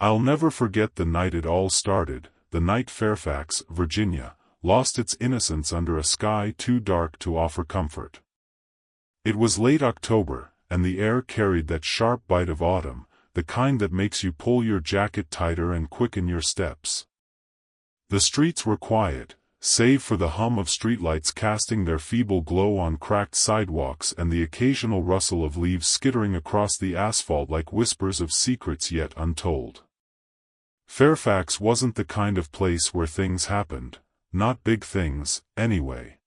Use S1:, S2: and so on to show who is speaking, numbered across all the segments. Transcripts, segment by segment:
S1: I'll never forget the night it all started, the night Fairfax, Virginia, lost its innocence under a sky too dark to offer comfort. It was late October, and the air carried that sharp bite of autumn, the kind that makes you pull your jacket tighter and quicken your steps. The streets were quiet, save for the hum of streetlights casting their feeble glow on cracked sidewalks and the occasional rustle of leaves skittering across the asphalt like whispers of secrets yet untold. Fairfax wasn't the kind of place where things happened, not big things, anyway.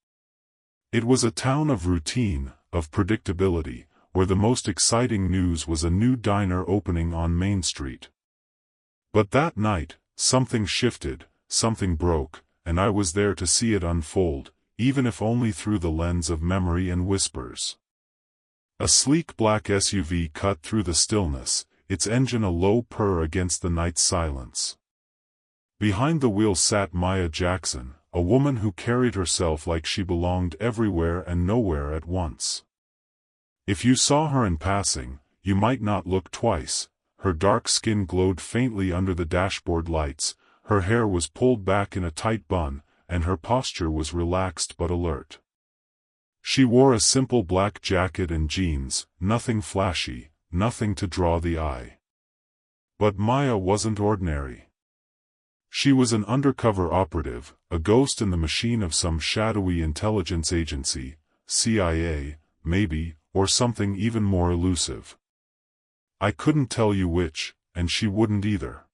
S1: It was a town of routine, of predictability, where the most exciting news was a new diner opening on Main Street. But that night, something shifted, something broke, and I was there to see it unfold, even if only through the lens of memory and whispers. A sleek black SUV cut through the stillness, its engine a low purr against the night's silence. Behind the wheel sat Maya Jackson, a woman who carried herself like she belonged everywhere and nowhere at once. If you saw her in passing, you might not look twice. Her dark skin glowed faintly under the dashboard lights, her hair was pulled back in a tight bun, and her posture was relaxed but alert. She wore a simple black jacket and jeans, nothing flashy, nothing to draw the eye. But Maya wasn't ordinary. She was an undercover operative, a ghost in the machine of some shadowy intelligence agency, CIA, maybe, or something even more elusive. I couldn't tell you which, and she wouldn't either.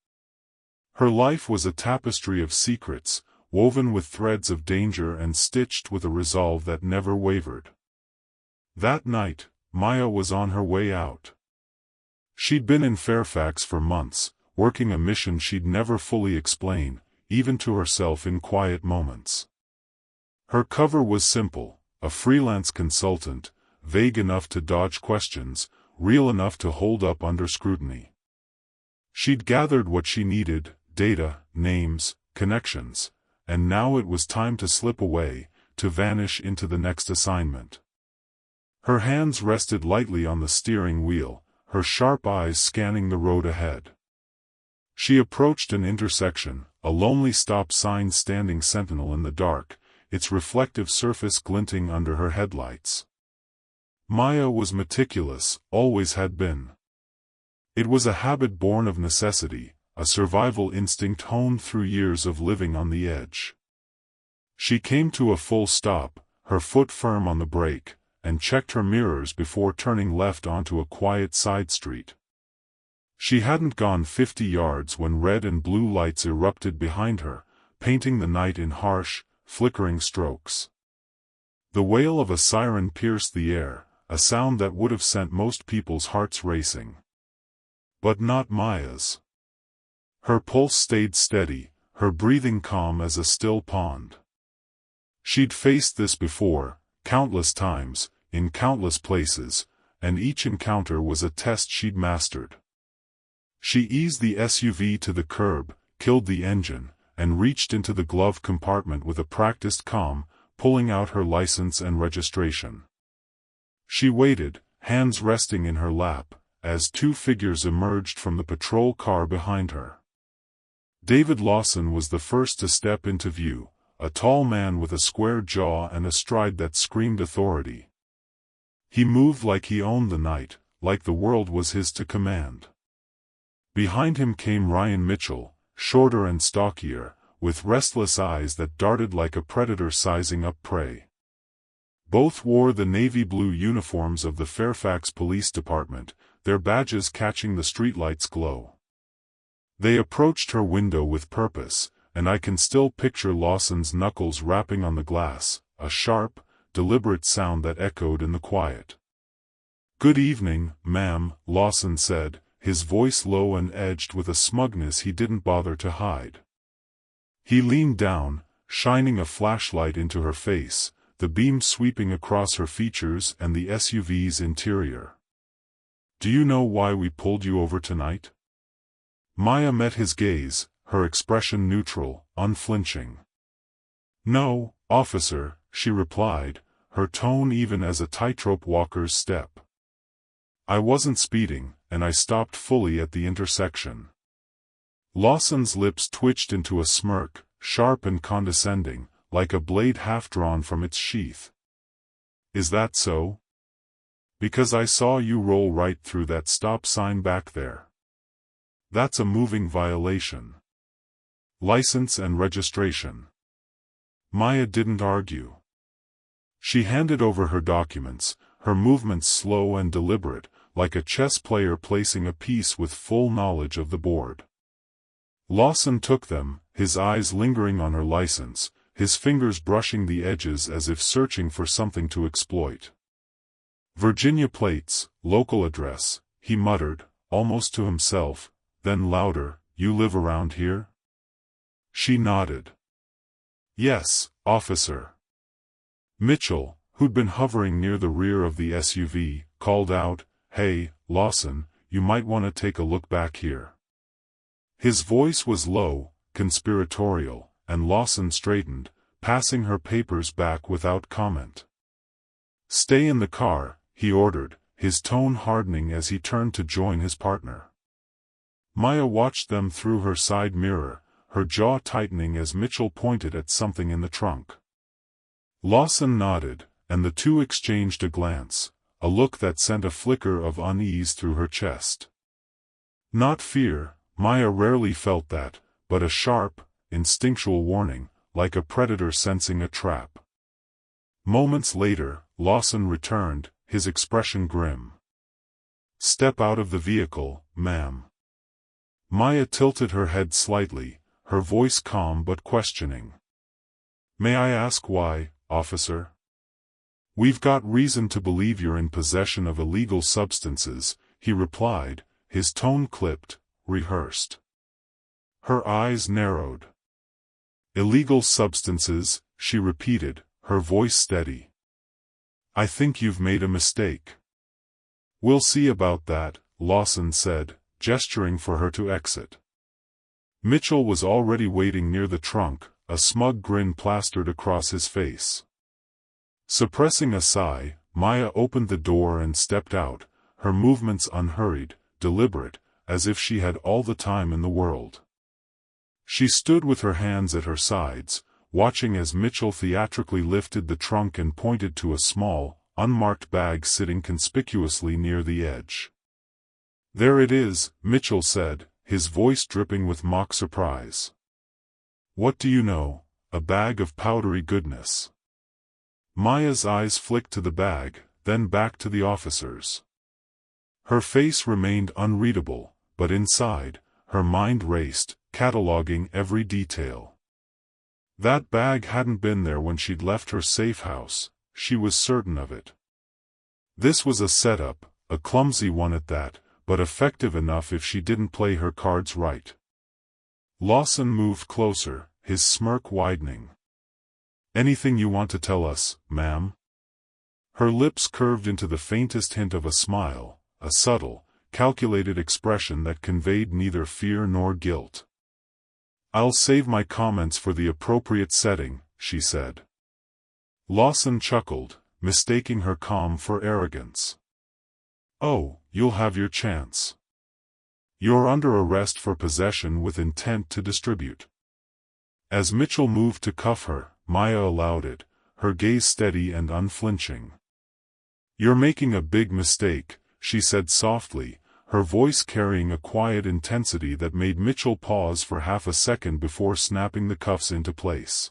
S1: Her life was a tapestry of secrets, woven with threads of danger and stitched with a resolve that never wavered. That night, Maya was on her way out. She'd been in Fairfax for months, working a mission she'd never fully explain, even to herself in quiet moments. Her cover was simple, a freelance consultant, vague enough to dodge questions, real enough to hold up under scrutiny. She'd gathered what she needed, data, names, connections, and now it was time to slip away, to vanish into the next assignment. Her hands rested lightly on the steering wheel, her sharp eyes scanning the road ahead. She approached an intersection, a lonely stop sign standing sentinel in the dark, its reflective surface glinting under her headlights. Maya was meticulous, always had been. It was a habit born of necessity, a survival instinct honed through years of living on the edge. She came to a full stop, her foot firm on the brake, and checked her mirrors before turning left onto a quiet side street. She hadn't gone 50 yards when red and blue lights erupted behind her, painting the night in harsh, flickering strokes. The wail of a siren pierced the air, a sound that would have sent most people's hearts racing. But not Maya's. Her pulse stayed steady, her breathing calm as a still pond. She'd faced this before, countless times, in countless places, and each encounter was a test she'd mastered. She eased the SUV to the curb, killed the engine, and reached into the glove compartment with a practiced calm, pulling out her license and registration. She waited, hands resting in her lap, as two figures emerged from the patrol car behind her. David Lawson was the first to step into view, a tall man with a square jaw and a stride that screamed authority. He moved like he owned the night, like the world was his to command. Behind him came Ryan Mitchell, shorter and stockier, with restless eyes that darted like a predator sizing up prey. Both wore the navy blue uniforms of the Fairfax Police Department, their badges catching the streetlight's glow. They approached her window with purpose, and I can still picture Lawson's knuckles rapping on the glass, a sharp, deliberate sound that echoed in the quiet. "Good evening, ma'am," Lawson said, his voice low and edged with a smugness he didn't bother to hide. He leaned down, shining a flashlight into her face, the beam sweeping across her features and the SUV's interior. "Do you know why we pulled you over tonight?" Maya met his gaze, her expression neutral, unflinching. "No, officer," she replied, her tone even as a tightrope walker's step. "I wasn't speeding, and I stopped fully at the intersection." Lawson's lips twitched into a smirk, sharp and condescending, like a blade half drawn from its sheath. Is that so? Because I saw you roll right through that stop sign back there. That's a moving violation. License and registration. Maya didn't argue. She handed over her documents, her movements slow and deliberate, like a chess player placing a piece with full knowledge of the board. Lawson took them, his eyes lingering on her license, his fingers brushing the edges as if searching for something to exploit. Virginia plates, local address, he muttered, almost to himself, then louder, you live around here? She nodded. Yes, officer. Mitchell, who'd been hovering near the rear of the SUV, called out, Hey, Lawson, you might want to take a look back here. His voice was low, conspiratorial, and Lawson straightened, passing her papers back without comment. Stay in the car, he ordered, his tone hardening as he turned to join his partner. Maya watched them through her side mirror, her jaw tightening as Mitchell pointed at something in the trunk. Lawson nodded, and the two exchanged a glance, a look that sent a flicker of unease through her chest. Not fear, Maya rarely felt that, but a sharp, instinctual warning, like a predator sensing a trap. Moments later, Lawson returned, his expression grim. Step out of the vehicle, ma'am. Maya tilted her head slightly, her voice calm but questioning. May I ask why, officer? We've got reason to believe you're in possession of illegal substances, he replied, his tone clipped, rehearsed. Her eyes narrowed. Illegal substances, she repeated, her voice steady. I think you've made a mistake. We'll see about that, Lawson said, gesturing for her to exit. Mitchell was already waiting near the trunk, a smug grin plastered across his face. Suppressing a sigh, Maya opened the door and stepped out, her movements unhurried, deliberate, as if she had all the time in the world. She stood with her hands at her sides, watching as Mitchell theatrically lifted the trunk and pointed to a small, unmarked bag sitting conspicuously near the edge. There it is, Mitchell said, his voice dripping with mock surprise. What do you know, a bag of powdery goodness. Maya's eyes flicked to the bag, then back to the officers. Her face remained unreadable, but inside, her mind raced, cataloging every detail. That bag hadn't been there when she'd left her safe house, she was certain of it. This was a setup, a clumsy one at that, but effective enough if she didn't play her cards right. Lawson moved closer, his smirk widening. Anything you want to tell us, ma'am? Her lips curved into the faintest hint of a smile, a subtle, calculated expression that conveyed neither fear nor guilt. I'll save my comments for the appropriate setting, she said. Lawson chuckled, mistaking her calm for arrogance. Oh, you'll have your chance. You're under arrest for possession with intent to distribute. As Mitchell moved to cuff her, Maya allowed it, her gaze steady and unflinching. You're making a big mistake, she said softly, her voice carrying a quiet intensity that made Mitchell pause for half a second before snapping the cuffs into place.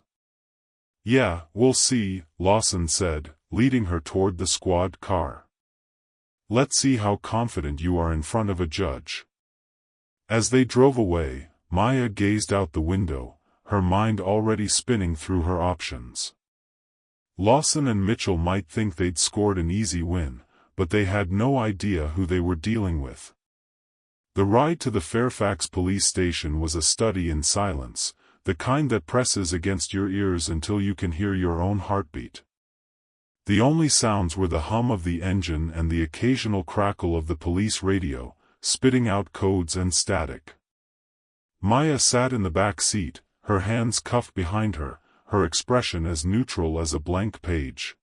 S1: Yeah, we'll see, Lawson said, leading her toward the squad car. Let's see how confident you are in front of a judge. As they drove away, Maya gazed out the window, her mind already spinning through her options. Lawson and Mitchell might think they'd scored an easy win, but they had no idea who they were dealing with. The ride to the Fairfax police station was a study in silence, the kind that presses against your ears until you can hear your own heartbeat. The only sounds were the hum of the engine and the occasional crackle of the police radio, spitting out codes and static. Maya sat in the back seat, her hands cuffed behind her, her expression as neutral as a blank page.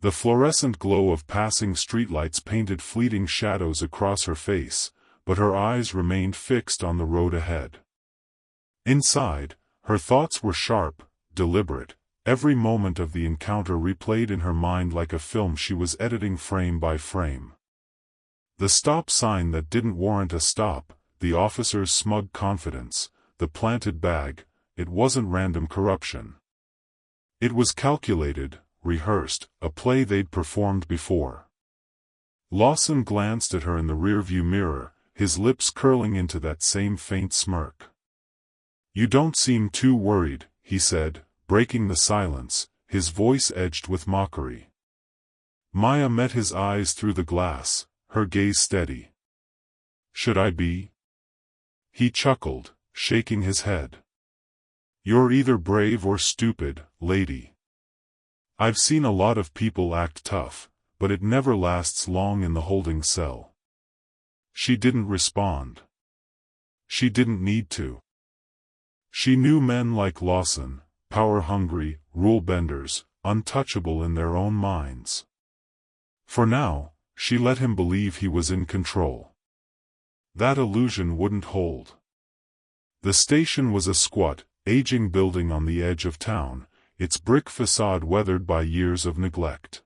S1: The fluorescent glow of passing streetlights painted fleeting shadows across her face, but her eyes remained fixed on the road ahead. Inside, her thoughts were sharp, deliberate, every moment of the encounter replayed in her mind like a film she was editing frame by frame. The stop sign that didn't warrant a stop, the officer's smug confidence, the planted bag, it wasn't random corruption. It was calculated, rehearsed, a play they'd performed before. Lawson glanced at her in the rearview mirror, his lips curling into that same faint smirk. "You don't seem too worried," he said, breaking the silence, his voice edged with mockery. Maya met his eyes through the glass, her gaze steady. "Should I be?" He chuckled, shaking his head. "You're either brave or stupid, lady. I've seen a lot of people act tough, but it never lasts long in the holding cell." She didn't respond. She didn't need to. She knew men like Lawson, power-hungry, rule-benders, untouchable in their own minds. For now, she let him believe he was in control. That illusion wouldn't hold. The station was a squat, aging building on the edge of town, its brick facade weathered by years of neglect.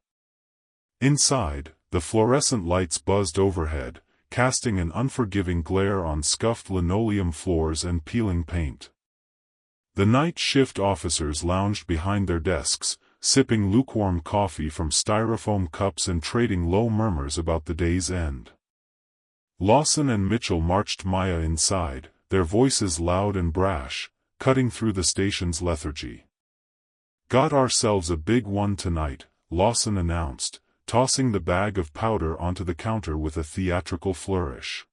S1: Inside, the fluorescent lights buzzed overhead, casting an unforgiving glare on scuffed linoleum floors and peeling paint. The night shift officers lounged behind their desks, sipping lukewarm coffee from styrofoam cups and trading low murmurs about the day's end. Lawson and Mitchell marched Maya inside, their voices loud and brash, cutting through the station's lethargy. "Got ourselves a big one tonight," Lawson announced, tossing the bag of powder onto the counter with a theatrical flourish.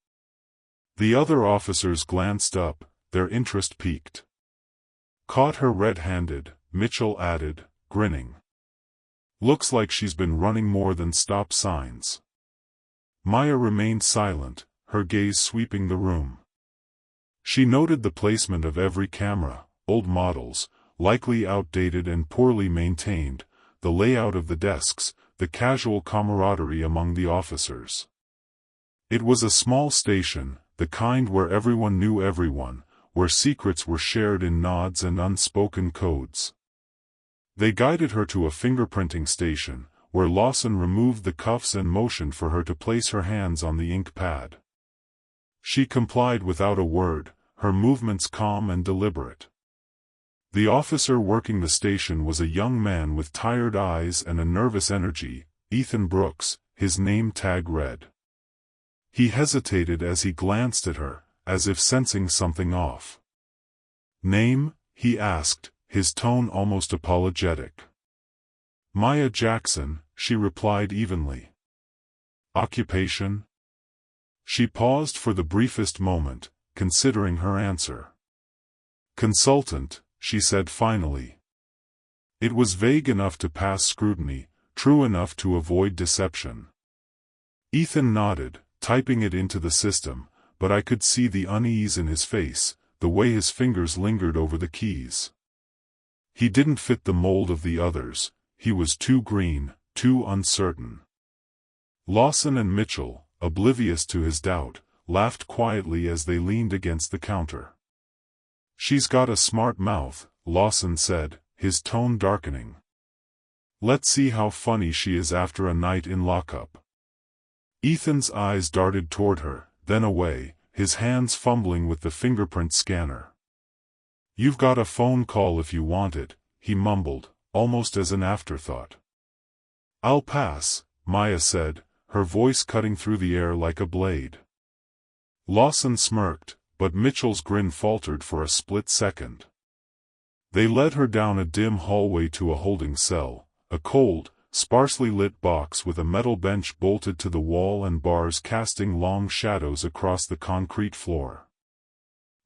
S1: The other officers glanced up, their interest piqued. "Caught her red-handed," Mitchell added, grinning. "Looks like she's been running more than stop signs." Maya remained silent, her gaze sweeping the room. She noted the placement of every camera, old models, likely outdated and poorly maintained, the layout of the desks, the casual camaraderie among the officers. It was a small station, the kind where everyone knew everyone, where secrets were shared in nods and unspoken codes. They guided her to a fingerprinting station, where Lawson removed the cuffs and motioned for her to place her hands on the ink pad. She complied without a word, her movements calm and deliberate. The officer working the station was a young man with tired eyes and a nervous energy, Ethan Brooks, his name tag read. He hesitated as he glanced at her, as if sensing something off. "Name?" he asked, his tone almost apologetic. "Maya Jackson," she replied evenly. "Occupation?" She paused for the briefest moment, considering her answer. "Consultant," she said finally. It was vague enough to pass scrutiny, true enough to avoid deception. Ethan nodded, typing it into the system, but I could see the unease in his face, the way his fingers lingered over the keys. He didn't fit the mold of the others, he was too green, too uncertain. Lawson and Mitchell, oblivious to his doubt, laughed quietly as they leaned against the counter. "She's got a smart mouth," Lawson said, his tone darkening. "Let's see how funny she is after a night in lockup." Ethan's eyes darted toward her, then away, his hands fumbling with the fingerprint scanner. "You've got a phone call if you want it," he mumbled, almost as an afterthought. "I'll pass," Maya said, her voice cutting through the air like a blade. Lawson smirked, but Mitchell's grin faltered for a split second. They led her down a dim hallway to a holding cell, a cold, sparsely lit box with a metal bench bolted to the wall and bars casting long shadows across the concrete floor.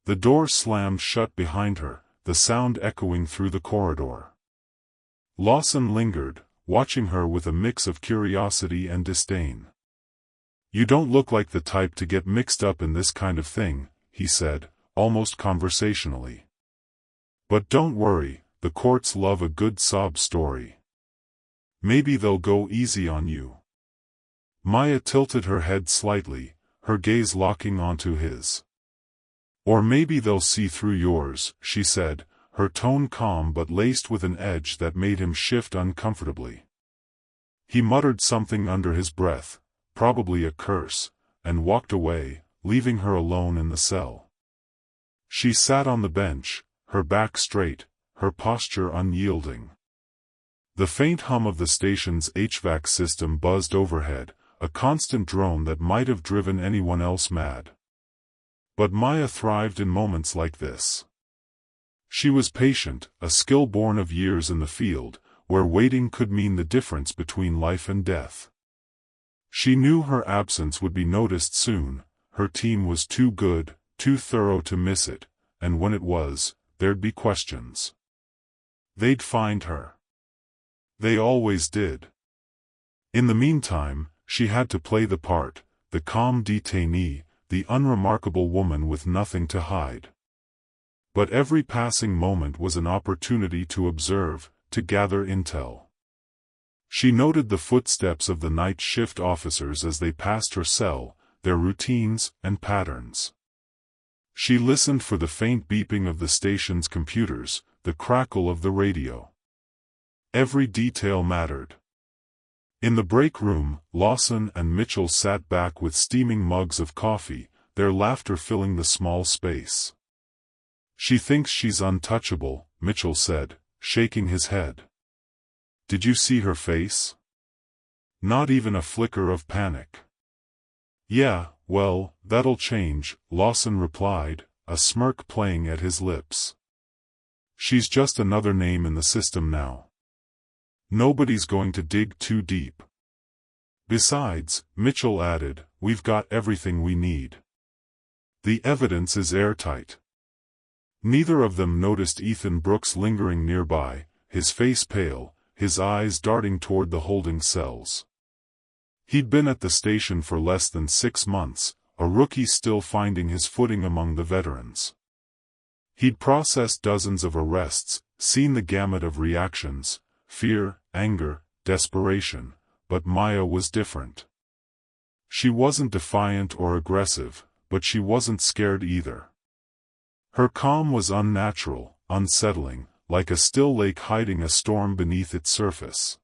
S1: The door slammed shut behind her, the sound echoing through the corridor. Lawson lingered, watching her with a mix of curiosity and disdain. "You don't look like the type to get mixed up in this kind of thing," he said, almost conversationally. "But don't worry, the courts love a good sob story. Maybe they'll go easy on you." Maya tilted her head slightly, her gaze locking onto his. "Or maybe they'll see through yours," she said, her tone calm but laced with an edge that made him shift uncomfortably. He muttered something under his breath, probably a curse, and walked away, leaving her alone in the cell. She sat on the bench, her back straight, her posture unyielding. The faint hum of the station's HVAC system buzzed overhead, a constant drone that might have driven anyone else mad. But Maya thrived in moments like this. She was patient, a skill born of years in the field, where waiting could mean the difference between life and death. She knew her absence would be noticed soon, her team was too good, too thorough to miss it, and when it was, there'd be questions. They'd find her. They always did. In the meantime, she had to play the part, the calm detainee, the unremarkable woman with nothing to hide. But every passing moment was an opportunity to observe, to gather intel. She noted the footsteps of the night shift officers as they passed her cell, their routines and patterns. She listened for the faint beeping of the station's computers, the crackle of the radio. Every detail mattered. In the break room, Lawson and Mitchell sat back with steaming mugs of coffee, their laughter filling the small space. "She thinks she's untouchable," Mitchell said, shaking his head. "Did you see her face? Not even a flicker of panic." "Yeah, well, that'll change," Lawson replied, a smirk playing at his lips. "She's just another name in the system now. Nobody's going to dig too deep. Besides," Mitchell added, "we've got everything we need. The evidence is airtight." Neither of them noticed Ethan Brooks lingering nearby, his face pale, his eyes darting toward the holding cells. He'd been at the station for less than 6 months, a rookie still finding his footing among the veterans. He'd processed dozens of arrests, seen the gamut of reactions, fear, anger, desperation, but Maya was different. She wasn't defiant or aggressive, but she wasn't scared either. Her calm was unnatural, unsettling, like a still lake hiding a storm beneath its surface.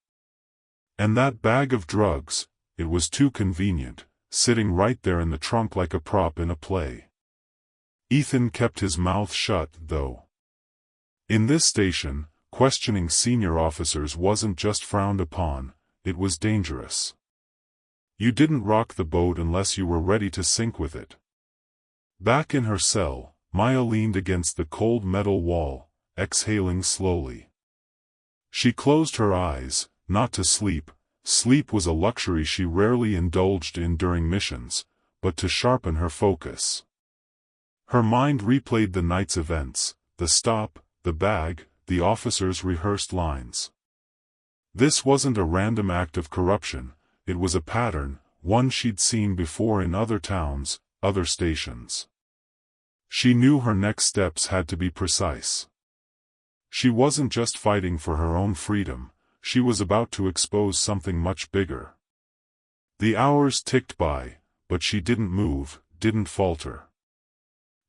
S1: And that bag of drugs, it was too convenient, sitting right there in the trunk like a prop in a play. Ethan kept his mouth shut, though. In this station, questioning senior officers wasn't just frowned upon, it was dangerous. You didn't rock the boat unless you were ready to sink with it. Back in her cell, Maya leaned against the cold metal wall, exhaling slowly. She closed her eyes, not to sleep. Sleep was a luxury she rarely indulged in during missions, but to sharpen her focus. Her mind replayed the night's events, the stop, the bag, the officers' rehearsed lines. This wasn't a random act of corruption, it was a pattern, one she'd seen before in other towns, other stations. She knew her next steps had to be precise. She wasn't just fighting for her own freedom, she was about to expose something much bigger. The hours ticked by, but she didn't move, didn't falter.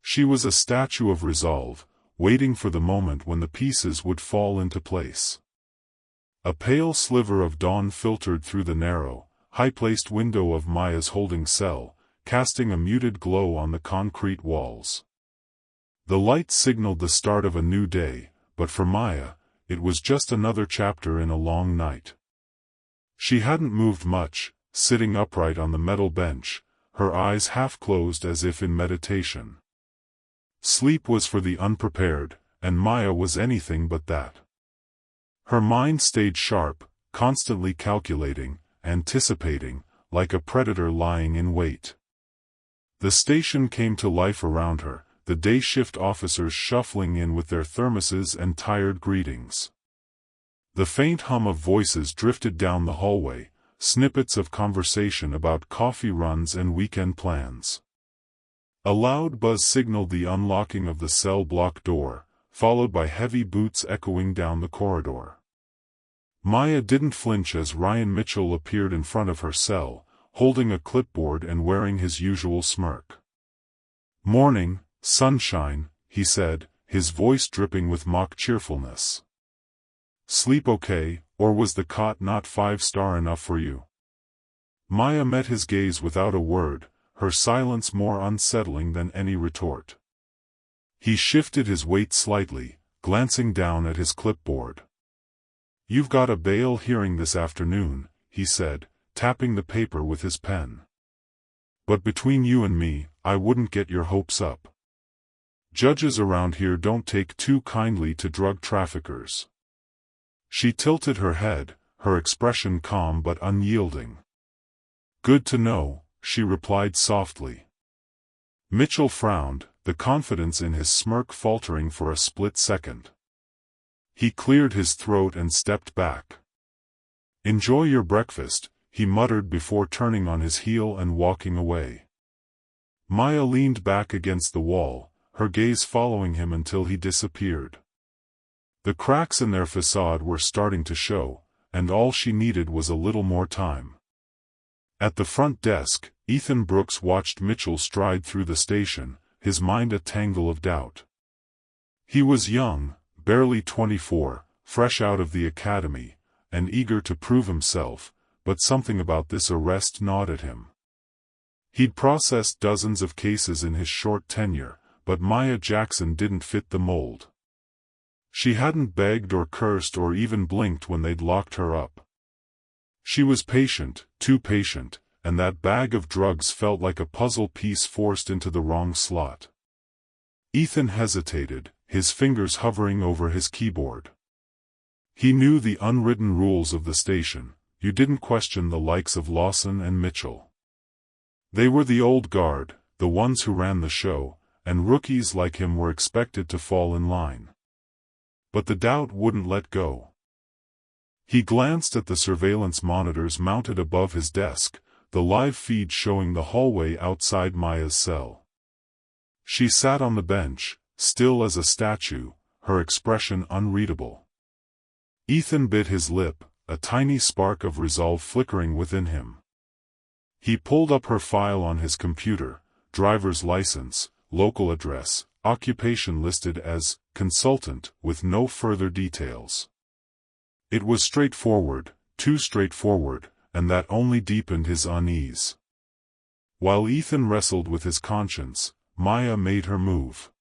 S1: She was a statue of resolve, waiting for the moment when the pieces would fall into place. A pale sliver of dawn filtered through the narrow, high-placed window of Maya's holding cell, casting a muted glow on the concrete walls. The light signaled the start of a new day, but for Maya, it was just another chapter in a long night. She hadn't moved much, sitting upright on the metal bench, her eyes half closed as if in meditation. Sleep was for the unprepared, and Maya was anything but that. Her mind stayed sharp, constantly calculating, anticipating, like a predator lying in wait. The station came to life around her, the day shift officers shuffling in with their thermoses and tired greetings. The faint hum of voices drifted down the hallway, snippets of conversation about coffee runs and weekend plans. A loud buzz signaled the unlocking of the cell block door, followed by heavy boots echoing down the corridor. Maya didn't flinch as Ryan Mitchell appeared in front of her cell, holding a clipboard and wearing his usual smirk. "Morning, sunshine," he said, his voice dripping with mock cheerfulness. "Sleep okay, or was the cot not 5-star enough for you?" Maya met his gaze without a word, her silence more unsettling than any retort. He shifted his weight slightly, glancing down at his clipboard. "You've got a bail hearing this afternoon," he said, tapping the paper with his pen. "But between you and me, I wouldn't get your hopes up. Judges around here don't take too kindly to drug traffickers." She tilted her head, her expression calm but unyielding. "Good to know," she replied softly. Mitchell frowned, the confidence in his smirk faltering for a split second. He cleared his throat and stepped back. "Enjoy your breakfast," he muttered before turning on his heel and walking away. Maya leaned back against the wall, her gaze following him until he disappeared. The cracks in their facade were starting to show, and all she needed was a little more time. At the front desk, Ethan Brooks watched Mitchell stride through the station, his mind a tangle of doubt. He was young, barely 24, fresh out of the academy, and eager to prove himself, but something about this arrest gnawed at him. He'd processed dozens of cases in his short tenure, but Maya Jackson didn't fit the mold. She hadn't begged or cursed or even blinked when they'd locked her up. She was patient, too patient, and that bag of drugs felt like a puzzle piece forced into the wrong slot. Ethan hesitated, his fingers hovering over his keyboard. He knew the unwritten rules of the station: you didn't question the likes of Lawson and Mitchell. They were the old guard, the ones who ran the show, and rookies like him were expected to fall in line. But the doubt wouldn't let go. He glanced at the surveillance monitors mounted above his desk, the live feed showing the hallway outside Maya's cell. She sat on the bench, still as a statue, her expression unreadable. Ethan bit his lip, a tiny spark of resolve flickering within him. He pulled up her file on his computer: driver's license, local address, occupation listed as consultant, with no further details. It was straightforward, too straightforward, and that only deepened his unease. While Ethan wrestled with his conscience, Maya made her move.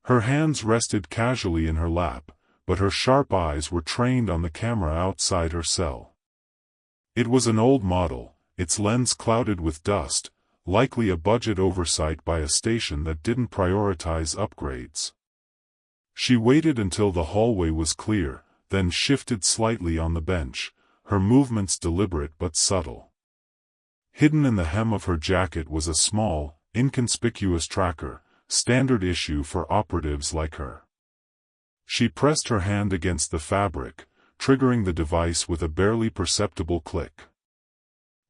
S1: Her hands rested casually in her lap, but her sharp eyes were trained on the camera outside her cell. It was an old model, its lens clouded with dust, likely a budget oversight by a station that didn't prioritize upgrades. She waited until the hallway was clear, then shifted slightly on the bench, her movements deliberate but subtle. Hidden in the hem of her jacket was a small, inconspicuous tracker, standard issue for operatives like her. She pressed her hand against the fabric, triggering the device with a barely perceptible click.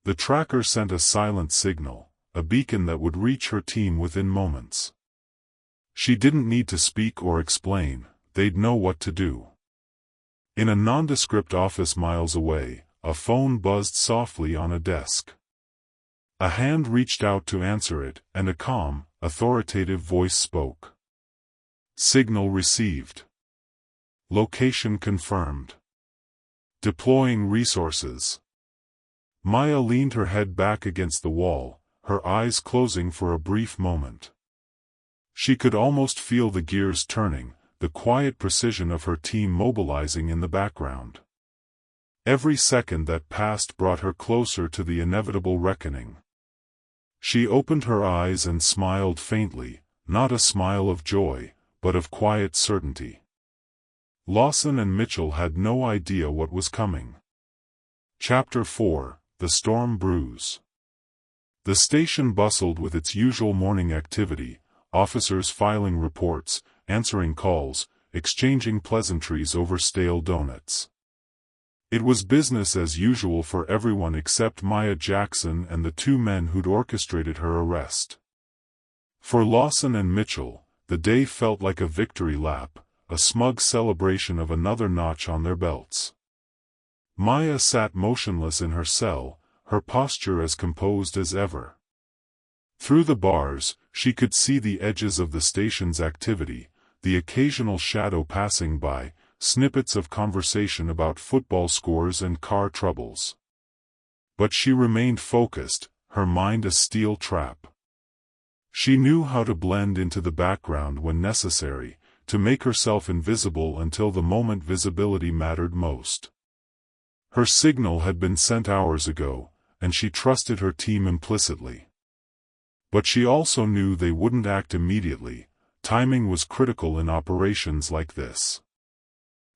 S1: The tracker sent a silent signal, a beacon that would reach her team within moments. She didn't need to speak or explain, they'd know what to do. In a nondescript office miles away, a phone buzzed softly on a desk. A hand reached out to answer it, and a calm, authoritative voice spoke. "Signal received. Location confirmed. Deploying resources." Maya leaned her head back against the wall, her eyes closing for a brief moment. She could almost feel the gears turning, the quiet precision of her team mobilizing in the background. Every second that passed brought her closer to the inevitable reckoning. She opened her eyes and smiled faintly, not a smile of joy, but of quiet certainty. Lawson and Mitchell had no idea what was coming. Chapter 4: The Storm Brews. The station bustled with its usual morning activity, officers filing reports, answering calls, exchanging pleasantries over stale donuts. It was business as usual for everyone except Maya Jackson and the two men who'd orchestrated her arrest. For Lawson and Mitchell, the day felt like a victory lap, a smug celebration of another notch on their belts. Maya sat motionless in her cell, her posture as composed as ever. Through the bars, she could see the edges of the station's activity, the occasional shadow passing by, snippets of conversation about football scores and car troubles. But she remained focused, her mind a steel trap. She knew how to blend into the background when necessary, to make herself invisible until the moment visibility mattered most. Her signal had been sent hours ago, and she trusted her team implicitly. But she also knew they wouldn't act immediately. Timing was critical in operations like this.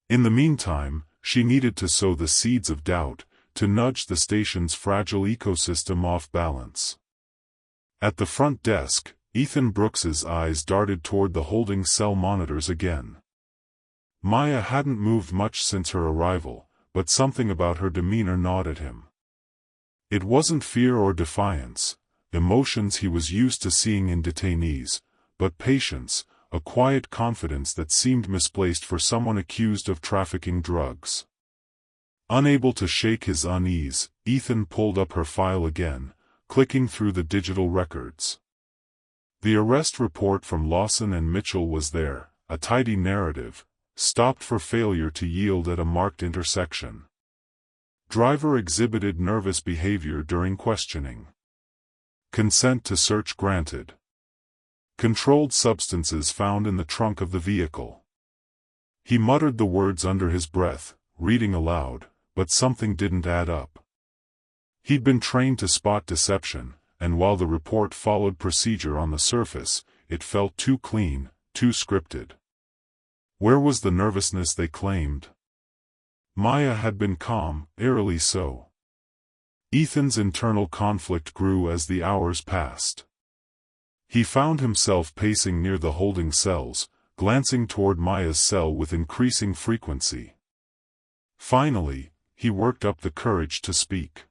S1: In the meantime, she needed to sow the seeds of doubt, to nudge the station's fragile ecosystem off balance. At the front desk, Ethan Brooks's eyes darted toward the holding cell monitors again. Maya hadn't moved much since her arrival, but something about her demeanor gnawed at him. It wasn't fear or defiance, emotions he was used to seeing in detainees, but patience, a quiet confidence that seemed misplaced for someone accused of trafficking drugs. Unable to shake his unease, Ethan pulled up her file again, clicking through the digital records. The arrest report from Lawson and Mitchell was there, a tidy narrative, stopped for failure to yield at a marked intersection. Driver exhibited nervous behavior during questioning. Consent to search granted. Controlled substances found in the trunk of the vehicle. He muttered the words under his breath, reading aloud, but something didn't add up. He'd been trained to spot deception, and while the report followed procedure on the surface, it felt too clean, too scripted. Where was the nervousness they claimed? Maya had been calm, eerily so. Ethan's internal conflict grew as the hours passed. He found himself pacing near the holding cells, glancing toward Maya's cell with increasing frequency. Finally, he worked up the courage to speak.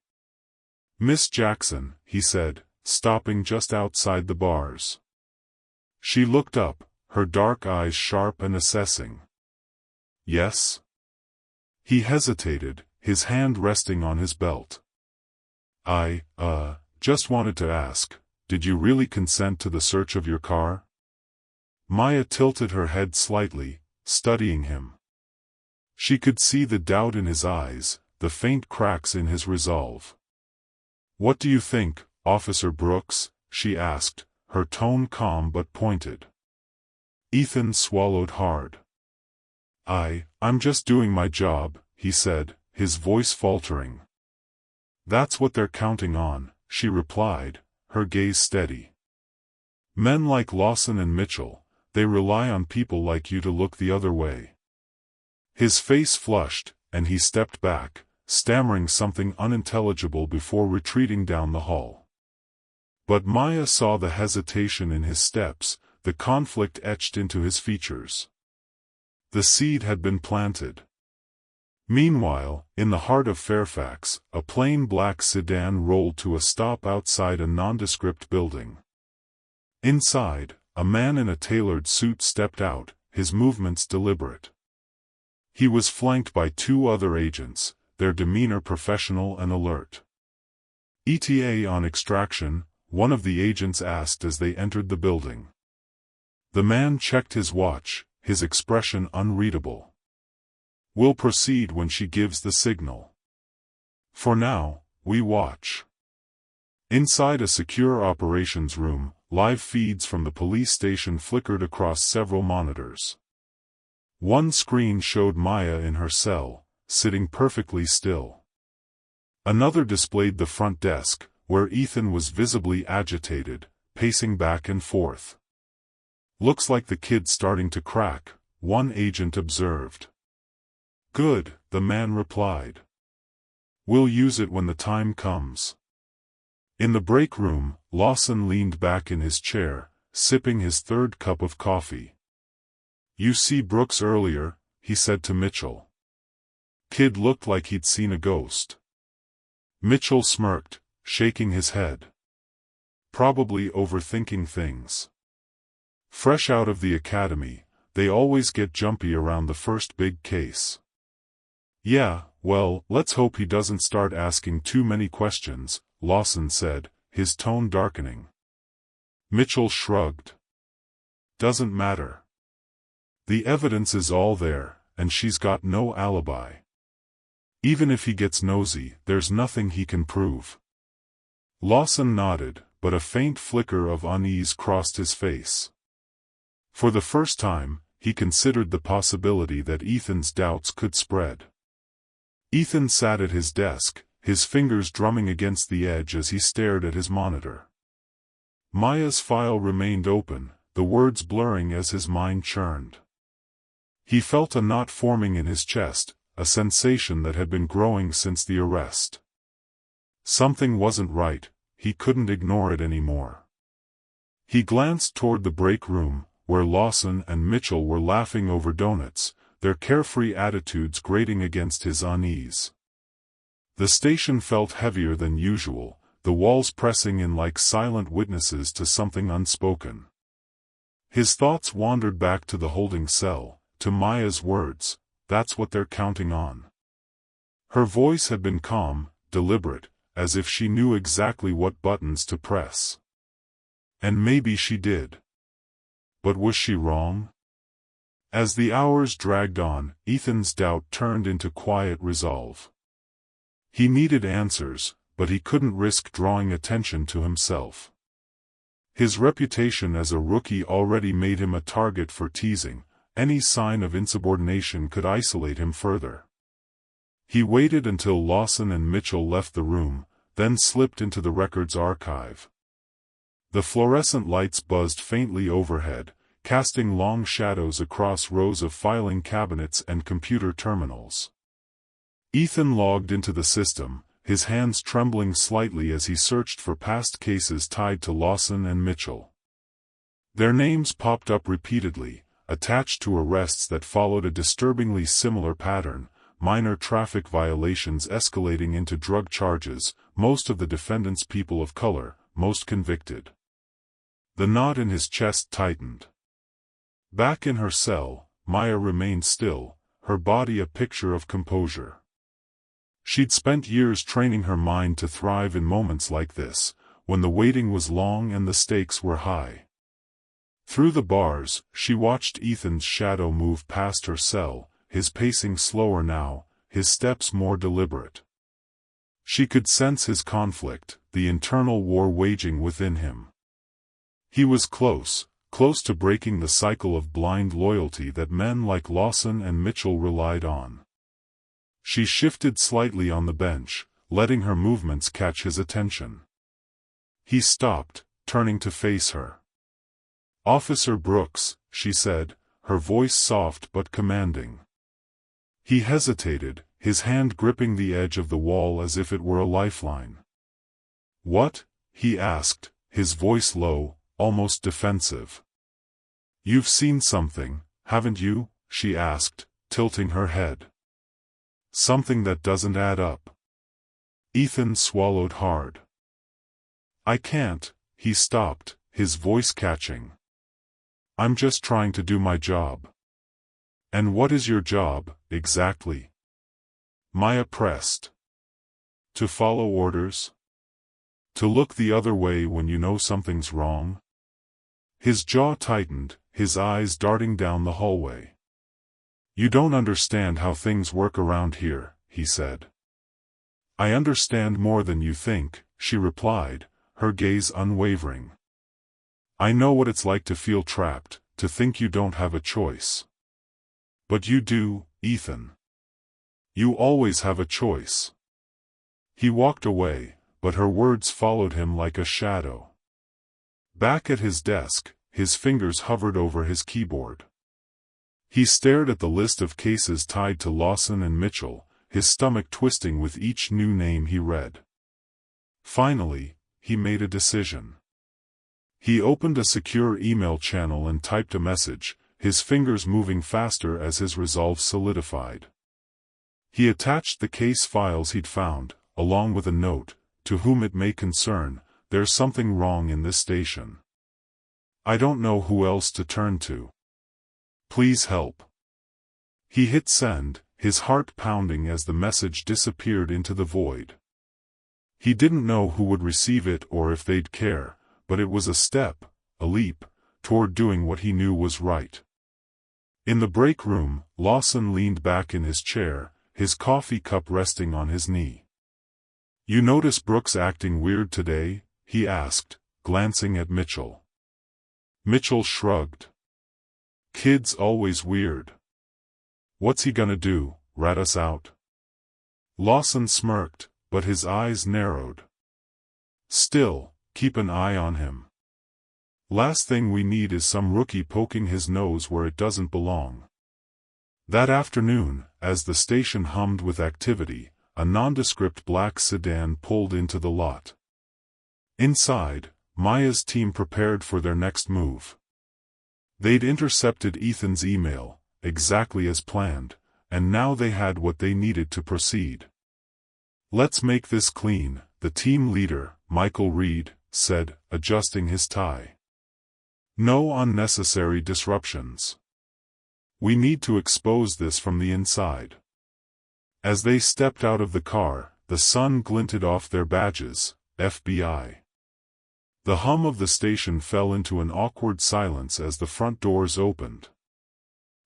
S1: "Miss Jackson," he said, stopping just outside the bars. She looked up, her dark eyes sharp and assessing. "Yes?" He hesitated, his hand resting on his belt. "I, just wanted to ask, did you really consent to the search of your car?" Maya tilted her head slightly, studying him. She could see the doubt in his eyes, the faint cracks in his resolve. "What do you think, Officer Brooks?" she asked, her tone calm but pointed. Ethan swallowed hard. I'm just doing my job," he said, his voice faltering. "That's what they're counting on," she replied, her gaze steady. "Men like Lawson and Mitchell, they rely on people like you to look the other way." His face flushed, and he stepped back, stammering something unintelligible before retreating down the hall. But Maya saw the hesitation in his steps, the conflict etched into his features. The seed had been planted. Meanwhile, in the heart of Fairfax, a plain black sedan rolled to a stop outside a nondescript building. Inside, a man in a tailored suit stepped out, his movements deliberate. He was flanked by two other agents, their demeanor professional and alert. "ETA on extraction," one of the agents asked as they entered the building. The man checked his watch, his expression unreadable. "We'll proceed when she gives the signal. For now, we watch." Inside a secure operations room, live feeds from the police station flickered across several monitors. One screen showed Maya in her cell, sitting perfectly still. Another displayed the front desk, where Ethan was visibly agitated, pacing back and forth. "Looks like the kid's starting to crack," one agent observed. "Good," the man replied. "We'll use it when the time comes." In the break room, Lawson leaned back in his chair, sipping his third cup of coffee. "You see Brooks earlier," he said to Mitchell. Kid looked like he'd seen a ghost. Mitchell smirked, shaking his head. "Probably overthinking things. Fresh out of the academy, they always get jumpy around the first big case." "Yeah, Well, let's hope he doesn't start asking too many questions, Lawson said, his tone darkening. Mitchell shrugged. Doesn't matter. The evidence is all there, and she's got no alibi. Even if he gets nosy, there's nothing he can prove. Lawson nodded, but a faint flicker of unease crossed his face. For the first time, he considered the possibility that Ethan's doubts could spread. Ethan sat at his desk, his fingers drumming against the edge as he stared at his monitor. Maya's file remained open, the words blurring as his mind churned. He felt a knot forming in his chest, a sensation that had been growing since the arrest. Something wasn't right, he couldn't ignore it anymore. He glanced toward the break room, where Lawson and Mitchell were laughing over donuts, their carefree attitudes grating against his unease. The station felt heavier than usual, the walls pressing in like silent witnesses to something unspoken. His thoughts wandered back to the holding cell, to Maya's words, "That's what they're counting on." Her voice had been calm, deliberate, as if she knew exactly what buttons to press. And maybe she did. But was she wrong? As the hours dragged on, Ethan's doubt turned into quiet resolve. He needed answers, but he couldn't risk drawing attention to himself. His reputation as a rookie already made him a target for teasing. Any sign of insubordination could isolate him further. He waited until Lawson and Mitchell left the room, then slipped into the records archive. The fluorescent lights buzzed faintly overhead, casting long shadows across rows of filing cabinets and computer terminals. Ethan logged into the system, his hands trembling slightly as he searched for past cases tied to Lawson and Mitchell. Their names popped up repeatedly, attached to arrests that followed a disturbingly similar pattern, minor traffic violations escalating into drug charges, most of the defendants people of color, most convicted. The knot in his chest tightened. Back in her cell, Maya remained still, her body a picture of composure. She'd spent years training her mind to thrive in moments like this, when the waiting was long and the stakes were high. Through the bars, she watched Ethan's shadow move past her cell, his pacing slower now, his steps more deliberate. She could sense his conflict, the internal war waging within him. He was close to breaking the cycle of blind loyalty that men like Lawson and Mitchell relied on. She shifted slightly on the bench, letting her movements catch his attention. He stopped, turning to face her. "Officer Brooks," she said, her voice soft but commanding. He hesitated, his hand gripping the edge of the wall as if it were a lifeline. "What?" he asked, his voice low, almost defensive. "You've seen something, haven't you?" she asked, tilting her head. "Something that doesn't add up." Ethan swallowed hard. "I can't," he stopped, his voice catching. "I'm just trying to do my job." "And what is your job, exactly?" Maya pressed. "To follow orders? To look the other way when you know something's wrong?" His jaw tightened, his eyes darting down the hallway. "You don't understand how things work around here," he said. "I understand more than you think," she replied, her gaze unwavering. "I know what it's like to feel trapped, to think you don't have a choice. But you do, Ethan. You always have a choice." He walked away, but her words followed him like a shadow. Back at his desk, his fingers hovered over his keyboard. He stared at the list of cases tied to Lawson and Mitchell, his stomach twisting with each new name he read. Finally, he made a decision. He opened a secure email channel and typed a message, his fingers moving faster as his resolve solidified. He attached the case files he'd found, along with a note, "To whom it may concern, there's something wrong in this station. I don't know who else to turn to. Please help." He hit send, his heart pounding as the message disappeared into the void. He didn't know who would receive it or if they'd care, but it was a step, a leap, toward doing what he knew was right. In the break room, Lawson leaned back in his chair, his coffee cup resting on his knee. "You notice Brooks acting weird today?" he asked, glancing at Mitchell. Mitchell shrugged. "Kid's always weird. What's he gonna do, rat us out?" Lawson smirked, but his eyes narrowed. "Still, keep an eye on him. Last thing we need is some rookie poking his nose where it doesn't belong." That afternoon, as the station hummed with activity, a nondescript black sedan pulled into the lot. Inside, Maya's team prepared for their next move. They'd intercepted Ethan's email, exactly as planned, and now they had what they needed to proceed. "Let's make this clean," the team leader, Michael Reed, said, adjusting his tie. "No unnecessary disruptions. We need to expose this from the inside." As they stepped out of the car, the sun glinted off their badges, FBI. The hum of the station fell into an awkward silence as the front doors opened.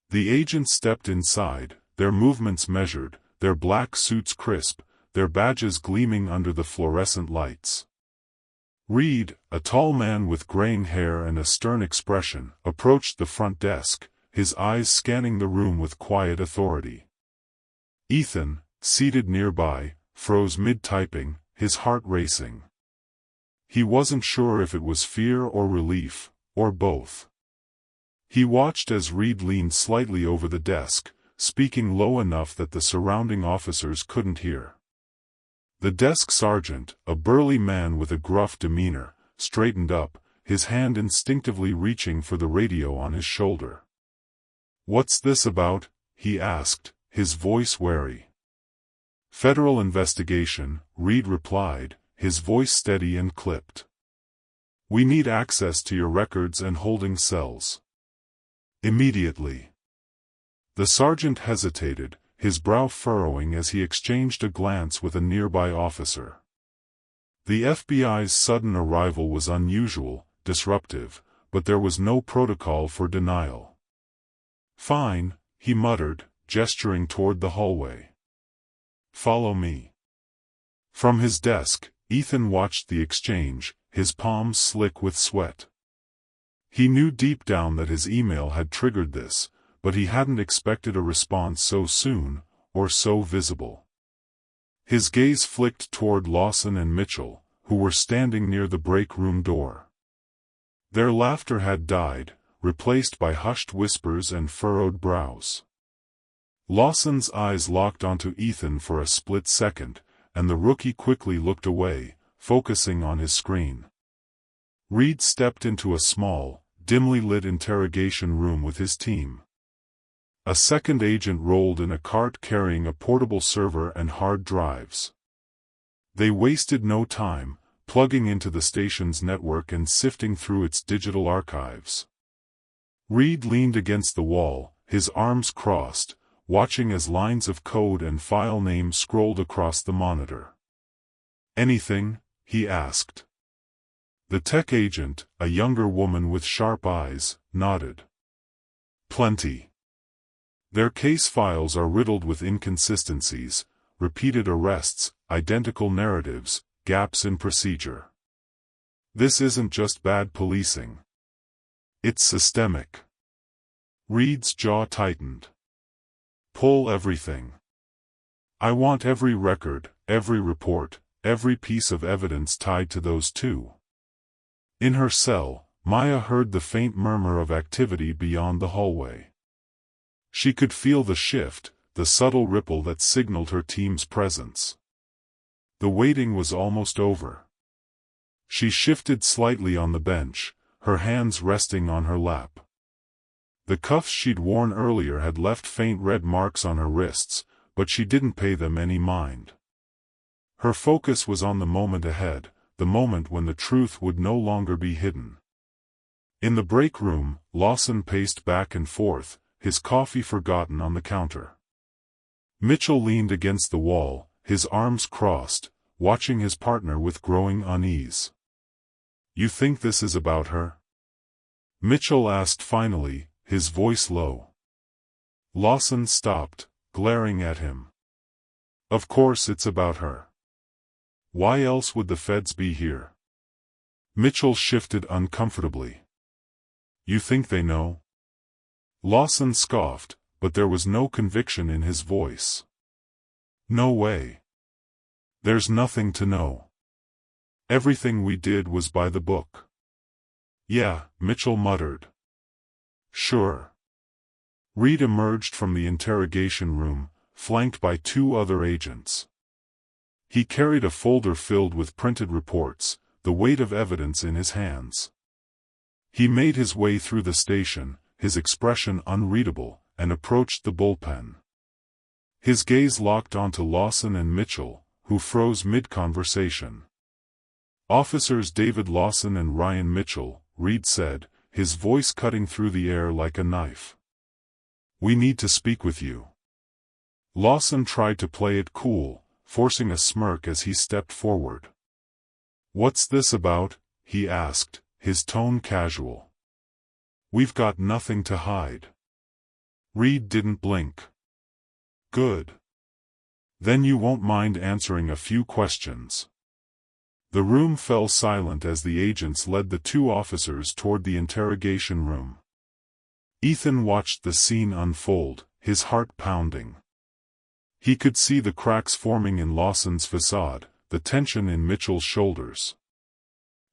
S1: The agents stepped inside, their movements measured, their black suits crisp, their badges gleaming under the fluorescent lights. Reed, a tall man with graying hair and a stern expression, approached the front desk, his eyes scanning the room with quiet authority. Ethan, seated nearby, froze mid-typing, his heart racing. He wasn't sure if it was fear or relief, or both. He watched as Reed leaned slightly over the desk, speaking low enough that the surrounding officers couldn't hear. The desk sergeant, a burly man with a gruff demeanor, straightened up, his hand instinctively reaching for the radio on his shoulder. "What's this about?" he asked, his voice wary. "Federal investigation," Reed replied, his voice steady and clipped. "We need access to your records and holding cells. Immediately." The sergeant hesitated, his brow furrowing as he exchanged a glance with a nearby officer. The FBI's sudden arrival was unusual, disruptive, but there was no protocol for denial. "Fine," he muttered, gesturing toward the hallway. "Follow me." From his desk, Ethan watched the exchange, his palms slick with sweat. He knew deep down that his email had triggered this, but he hadn't expected a response so soon, or so visible. His gaze flicked toward Lawson and Mitchell, who were standing near the break room door. Their laughter had died, replaced by hushed whispers and furrowed brows. Lawson's eyes locked onto Ethan for a split second, and the rookie quickly looked away, focusing on his screen. Reed stepped into a small, dimly lit interrogation room with his team. A second agent rolled in a cart carrying a portable server and hard drives. They wasted no time, plugging into the station's network and sifting through its digital archives. Reed leaned against the wall, his arms crossed, watching as lines of code and file names scrolled across the monitor. "Anything?" he asked. The tech agent, a younger woman with sharp eyes, nodded. "Plenty. Their case files are riddled with inconsistencies, repeated arrests, identical narratives, gaps in procedure. This isn't just bad policing. It's systemic." Reed's jaw tightened. "Pull everything. I want every record, every report, every piece of evidence tied to those two." In her cell, Maya heard the faint murmur of activity beyond the hallway. She could feel the shift, the subtle ripple that signaled her team's presence. The waiting was almost over. She shifted slightly on the bench, her hands resting on her lap. The cuffs she'd worn earlier had left faint red marks on her wrists, but she didn't pay them any mind. Her focus was on the moment ahead, the moment when the truth would no longer be hidden. In the break room, Lawson paced back and forth, his coffee forgotten on the counter. Mitchell leaned against the wall, his arms crossed, watching his partner with growing unease. "You think this is about her?" Mitchell asked finally, his voice low. Lawson stopped, glaring at him. "Of course it's about her. Why else would the feds be here?" Mitchell shifted uncomfortably. "You think they know?" Lawson scoffed, but there was no conviction in his voice. "No way. There's nothing to know. Everything we did was by the book." "Yeah," Mitchell muttered. "Sure." Reed emerged from the interrogation room, flanked by 2 other agents. He carried a folder filled with printed reports, the weight of evidence in his hands. He made his way through the station, his expression unreadable, and approached the bullpen. His gaze locked onto Lawson and Mitchell, who froze mid-conversation. "Officers David Lawson and Ryan Mitchell," Reed said, his voice cutting through the air like a knife. "We need to speak with you." Lawson tried to play it cool, forcing a smirk as he stepped forward. "What's this about?" he asked, his tone casual. "We've got nothing to hide." Reed didn't blink. "Good. Then you won't mind answering a few questions." The room fell silent as the agents led the 2 officers toward the interrogation room. Ethan watched the scene unfold, his heart pounding. He could see the cracks forming in Lawson's facade, the tension in Mitchell's shoulders.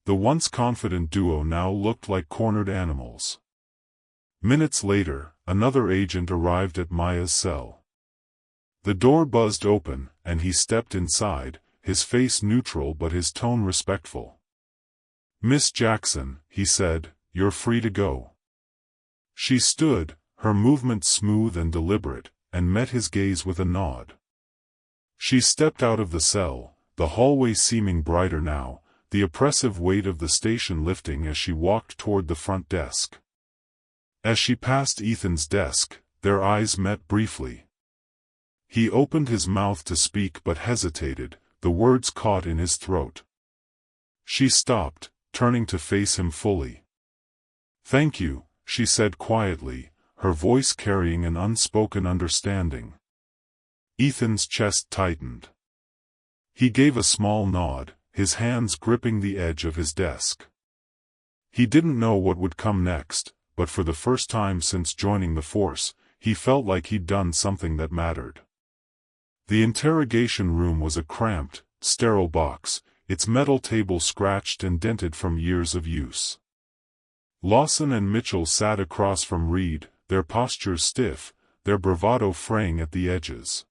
S1: The once confident duo now looked like cornered animals. Minutes later, another agent arrived at Maya's cell. The door buzzed open, and he stepped inside, his face neutral but his tone respectful. "Miss Jackson," he said, "you're free to go." She stood, her movements smooth and deliberate, and met his gaze with a nod. She stepped out of the cell, the hallway seeming brighter now, the oppressive weight of the station lifting as she walked toward the front desk. As she passed Ethan's desk, their eyes met briefly. He opened his mouth to speak but hesitated, the words caught in his throat. She stopped, turning to face him fully. "Thank you," she said quietly, her voice carrying an unspoken understanding. Ethan's chest tightened. He gave a small nod, his hands gripping the edge of his desk. He didn't know what would come next, but for the first time since joining the force, he felt like he'd done something that mattered. The interrogation room was a cramped, sterile box, its metal table scratched and dented from years of use. Lawson and Mitchell sat across from Reed, their postures stiff, their bravado fraying at the edges.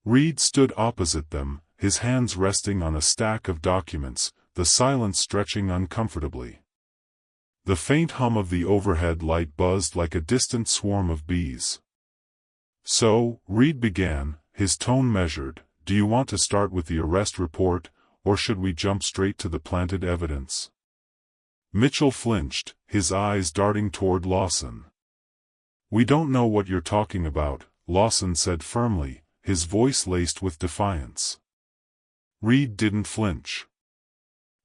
S1: Reed stood opposite them, his hands resting on a stack of documents, the silence stretching uncomfortably. The faint hum of the overhead light buzzed like a distant swarm of bees. "So," Reed began, his tone measured, "do you want to start with the arrest report, or should we jump straight to the planted evidence?" Mitchell flinched, his eyes darting toward Lawson. "We don't know what you're talking about," Lawson said firmly, his voice laced with defiance. Reed didn't flinch.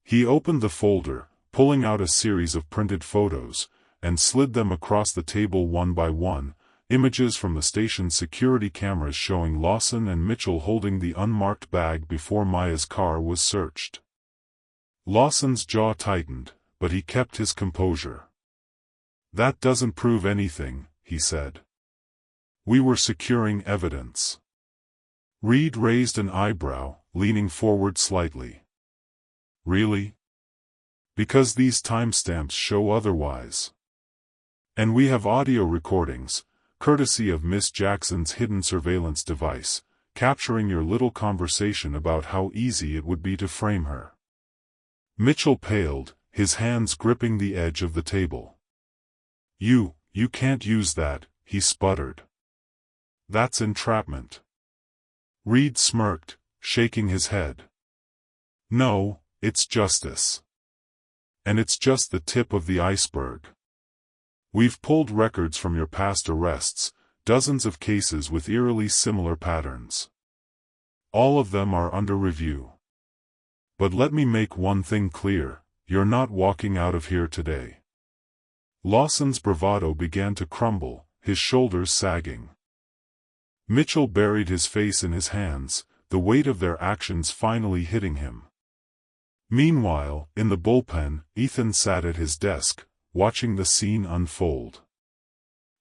S1: He opened the folder, pulling out a series of printed photos, and slid them across the table one by one, images from the station's security cameras showing Lawson and Mitchell holding the unmarked bag before Maya's car was searched. Lawson's jaw tightened, but he kept his composure. "That doesn't prove anything," he said. "We were securing evidence." Reed raised an eyebrow, leaning forward slightly. "Really?" "Because these timestamps show otherwise. And we have audio recordings, courtesy of Miss Jackson's hidden surveillance device, capturing your little conversation about how easy it would be to frame her." Mitchell paled, his hands gripping the edge of the table. You can't use that," he sputtered. "That's entrapment." Reed smirked, shaking his head. "No, it's justice. And it's just the tip of the iceberg. We've pulled records from your past arrests, dozens of cases with eerily similar patterns. All of them are under review. But let me make one thing clear, you're not walking out of here today. Lawson's bravado began to crumble, his shoulders sagging. Mitchell buried his face in his hands, the weight of their actions finally hitting him. Meanwhile, in the bullpen, Ethan sat at his desk, watching the scene unfold.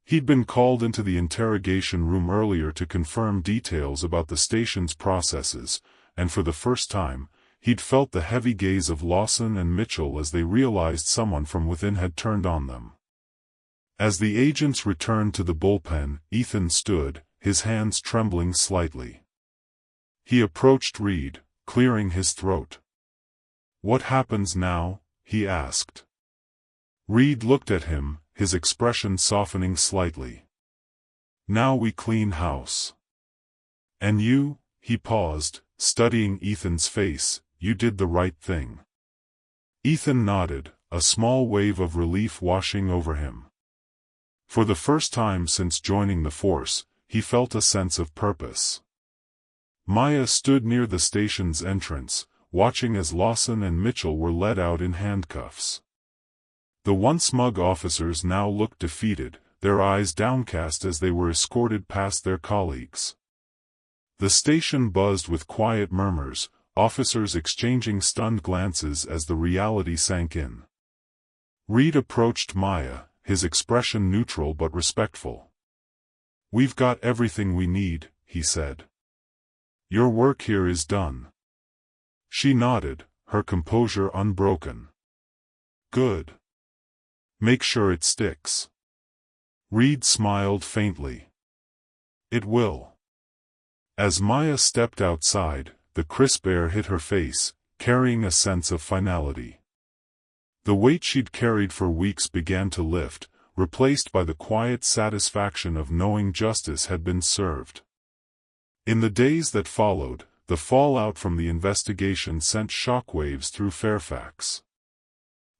S1: He'd been called into the interrogation room earlier to confirm details about the station's processes, and for the first time, he'd felt the heavy gaze of Lawson and Mitchell as they realized someone from within had turned on them. As the agents returned to the bullpen, Ethan stood, his hands trembling slightly. He approached Reed, clearing his throat. "What happens now?" he asked. Reed looked at him, his expression softening slightly. "Now we clean house." "And you?" He paused, studying Ethan's face. "You did the right thing." Ethan nodded, a small wave of relief washing over him. For the first time since joining the force, he felt a sense of purpose. Maya stood near the station's entrance, watching as Lawson and Mitchell were led out in handcuffs. The once smug officers now looked defeated, their eyes downcast as they were escorted past their colleagues. The station buzzed with quiet murmurs, officers exchanging stunned glances as the reality sank in. Reed approached Maya, his expression neutral but respectful. "We've got everything we need," he said. "Your work here is done." She nodded, her composure unbroken. "Good. Make sure it sticks." Reed smiled faintly. "It will." As Maya stepped outside, the crisp air hit her face, carrying a sense of finality. The weight she'd carried for weeks began to lift, replaced by the quiet satisfaction of knowing justice had been served. In the days that followed, the fallout from the investigation sent shockwaves through Fairfax.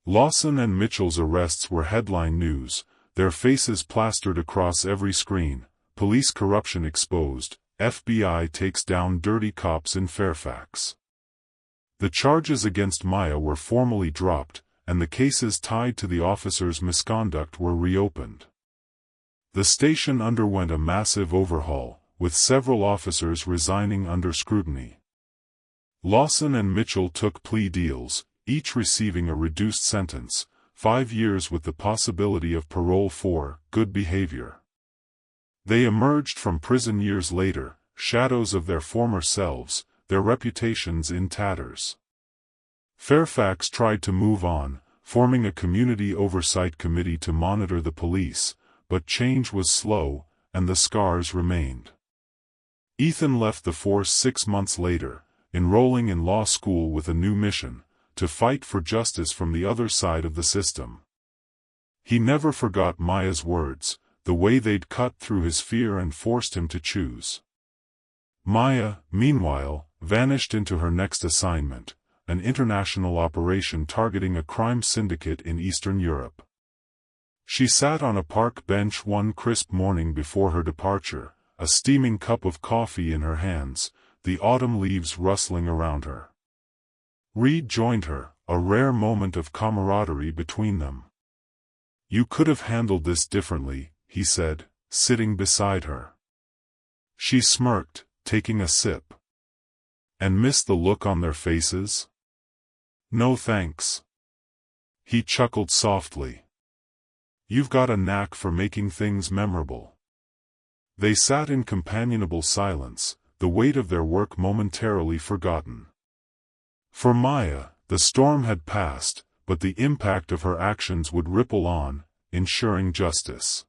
S1: Lawson and Mitchell's arrests were headline news, their faces plastered across every screen. "Police corruption exposed, FBI takes down dirty cops in Fairfax." The charges against Maya were formally dropped, and the cases tied to the officers' misconduct were reopened. The station underwent a massive overhaul, with several officers resigning under scrutiny. Lawson and Mitchell took plea deals, each receiving a reduced sentence, 5 years with the possibility of parole for good behavior. They emerged from prison years later, shadows of their former selves, their reputations in tatters. Fairfax tried to move on, forming a community oversight committee to monitor the police, but change was slow, and the scars remained. Ethan left the force 6 months later, enrolling in law school with a new mission: to fight for justice from the other side of the system. He never forgot Maya's words, the way they'd cut through his fear and forced him to choose. Maya, meanwhile, vanished into her next assignment, an international operation targeting a crime syndicate in Eastern Europe. She sat on a park bench one crisp morning before her departure, a steaming cup of coffee in her hands, the autumn leaves rustling around her. Reed joined her, a rare moment of camaraderie between them. "You could have handled this differently," he said, sitting beside her. She smirked, taking a sip. "And missed the look on their faces?" "No thanks." He chuckled softly. "You've got a knack for making things memorable." They sat in companionable silence, the weight of their work momentarily forgotten. For Maya, the storm had passed, but the impact of her actions would ripple on, ensuring justice.